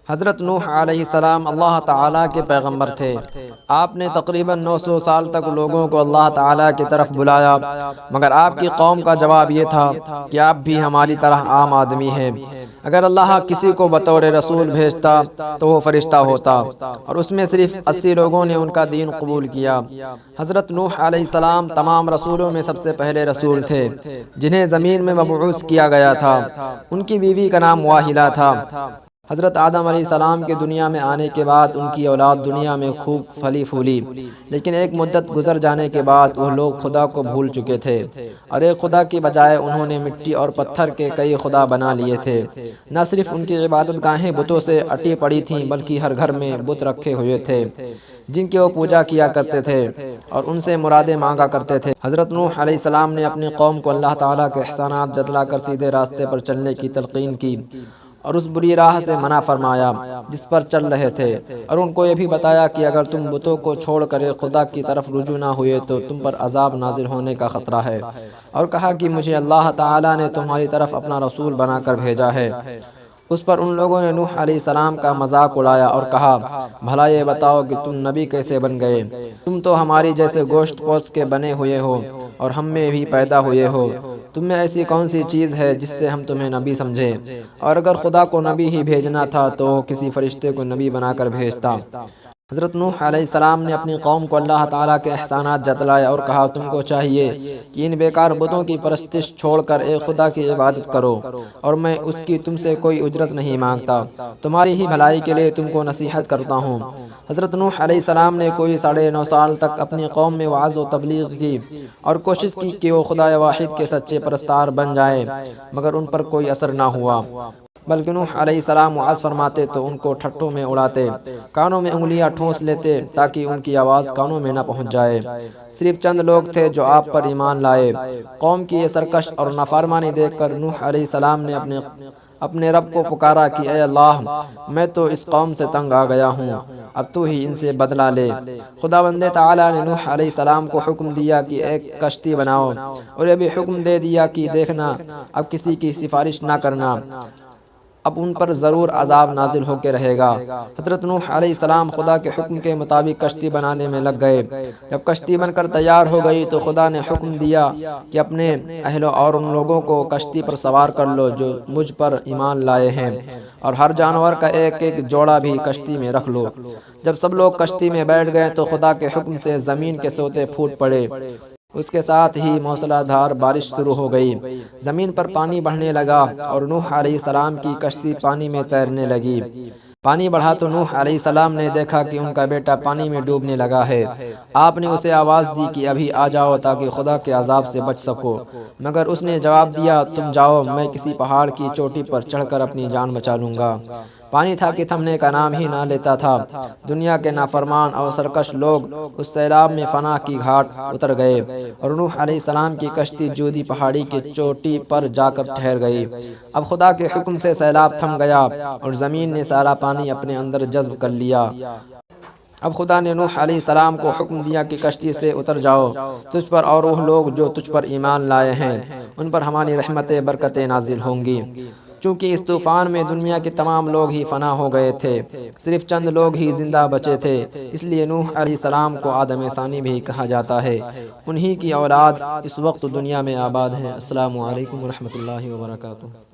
حضرت نوح علیہ السلام اللہ تعالیٰ کے پیغمبر تھے۔ آپ نے تقریباً 900 سال تک لوگوں کو اللہ تعالیٰ کی طرف بلایا، مگر آپ کی قوم کا جواب یہ تھا کہ آپ بھی ہماری طرح عام آدمی ہیں۔ اگر اللہ کسی کو بطور رسول بھیجتا تو وہ فرشتہ ہوتا، اور اس میں صرف 80 لوگوں نے ان کا دین قبول کیا۔ حضرت نوح علیہ السلام تمام رسولوں میں سب سے پہلے رسول تھے جنہیں زمین میں مبعوث کیا گیا تھا۔ ان کی بیوی کا نام واحلہ تھا۔ حضرت آدم علیہ السلام کے دنیا میں آنے کے بعد ان کی اولاد دنیا میں خوب پھلی پھولی، لیکن ایک مدت گزر جانے کے بعد وہ لوگ خدا کو بھول چکے تھے، اور ایک خدا کی بجائے انہوں نے مٹی اور پتھر کے کئی خدا بنا لیے تھے۔ نہ صرف ان کی عبادت گاہیں بتوں سے اٹی پڑی تھیں، بلکہ ہر گھر میں بت رکھے ہوئے تھے جن کی وہ پوجا کیا کرتے تھے اور ان سے مرادیں مانگا کرتے تھے۔ حضرت نوح علیہ السلام نے اپنی قوم کو اللہ تعالیٰ کے احسانات جتلا کر سیدھے راستے پر چلنے کی تلقین کی، اور اس بری راہ سے منع فرمایا جس پر چل رہے تھے، اور ان کو یہ بھی بتایا کہ اگر تم بتوں کو چھوڑ کر خدا کی طرف رجوع نہ ہوئے تو تم پر عذاب نازل ہونے کا خطرہ ہے، اور کہا کہ مجھے اللہ تعالیٰ نے تمہاری طرف اپنا رسول بنا کر بھیجا ہے۔ اس پر ان لوگوں نے نوح علیہ السلام کا مذاق اڑایا اور کہا، بھلا یہ بتاؤ کہ تم نبی کیسے بن گئے؟ تم تو ہماری جیسے گوشت پوست کے بنے ہوئے ہو اور ہم میں بھی پیدا ہوئے ہو۔ تم میں ایسی کون سی چیز ہے جس سے ہم تمہیں نبی سمجھیں؟ اور اگر خدا کو نبی ہی بھیجنا تھا تو کسی فرشتے کو نبی بنا کر بھیجتا۔ حضرت نوح علیہ السلام نے اپنی قوم کو اللہ تعالیٰ کے احسانات جتلائے اور کہا، تم کو چاہیے کہ ان بیکار بتوں کی پرستش چھوڑ کر ایک خدا کی عبادت کرو، اور میں اس کی تم سے کوئی اجرت نہیں مانگتا، تمہاری ہی بھلائی کے لیے تم کو نصیحت کرتا ہوں۔ حضرت نوح علیہ السلام نے کوئی 9.5 سال تک اپنی قوم میں وعظ و تبلیغ کی اور کوشش کی کہ وہ خدا واحد کے سچے پرستار بن جائیں، مگر ان پر کوئی اثر نہ ہوا، بلکہ نوح علیہ السلام وعظ فرماتے تو ان کو ٹھٹھوں میں اڑاتے، کانوں میں انگلیاں ٹھونس لیتے تاکہ ان کی آواز کانوں میں نہ پہنچ جائے۔ صرف چند لوگ تھے جو آپ پر ایمان لائے۔ قوم کی یہ سرکش اور نافرمانی دیکھ کر نوح علیہ السلام نے اپنے رب کو پکارا کہ اے اللہ، میں تو اس قوم سے تنگ آ گیا ہوں، اب تو ہی ان سے بدلہ لے۔ خداوند تعالیٰ نے نوح علیہ السلام کو حکم دیا کہ ایک کشتی بناؤ، اور یہ بھی حکم دے دیا کہ دیکھنا، اب کسی کی سفارش نہ کرنا، اب ان پر ضرور عذاب نازل ہو کے رہے گا۔ حضرت نوح علیہ السلام خدا کے حکم کے مطابق کشتی بنانے میں لگ گئے۔ جب کشتی بن کر تیار ہو گئی تو خدا نے حکم دیا کہ اپنے اہل اور ان لوگوں کو کشتی پر سوار کر لو جو مجھ پر ایمان لائے ہیں، اور ہر جانور کا ایک ایک جوڑا بھی کشتی میں رکھ لو۔ جب سب لوگ کشتی میں بیٹھ گئے تو خدا کے حکم سے زمین کے سوتے پھوٹ پڑے، اس کے ساتھ ہی موسلا دھار بارش شروع ہو گئی، زمین پر پانی بڑھنے لگا اور نوح علیہ السلام کی کشتی پانی میں تیرنے لگی۔ پانی بڑھا تو نوح علیہ السلام نے دیکھا کہ ان کا بیٹا پانی میں ڈوبنے لگا ہے۔ آپ نے اسے آواز دی کہ ابھی آ جاؤ تاکہ خدا کے عذاب سے بچ سکو، مگر اس نے جواب دیا، تم جاؤ، میں کسی پہاڑ کی چوٹی پر چڑھ کر اپنی جان بچا لوں گا۔ پانی تھا کہ تھمنے کا نام ہی نہ لیتا تھا۔ دنیا کے نافرمان اور سرکش لوگ اس سیلاب میں فنا کی گھاٹ اتر گئے، اور نوح علیہ السلام کی کشتی جودی پہاڑی کی چوٹی پر جا کر ٹھہر گئی۔ اب خدا کے حکم سے سیلاب تھم گیا اور زمین نے سارا پانی اپنے اندر جذب کر لیا۔ اب خدا نے نوح علیہ السلام کو حکم دیا کہ کشتی سے اتر جاؤ، تجھ پر اور وہ لوگ جو تجھ پر ایمان لائے ہیں ان پر ہماری رحمتیں برکتیں نازل ہوں گی۔ چونکہ اس طوفان میں دنیا کے تمام لوگ ہی فنا ہو گئے تھے، صرف چند لوگ ہی زندہ بچے تھے، اس لیے نوح علیہ السلام کو آدم ثانی بھی کہا جاتا ہے۔ انہی کی اولاد اس وقت دنیا میں آباد ہیں۔ السلام علیکم ورحمۃ اللہ وبرکاتہ۔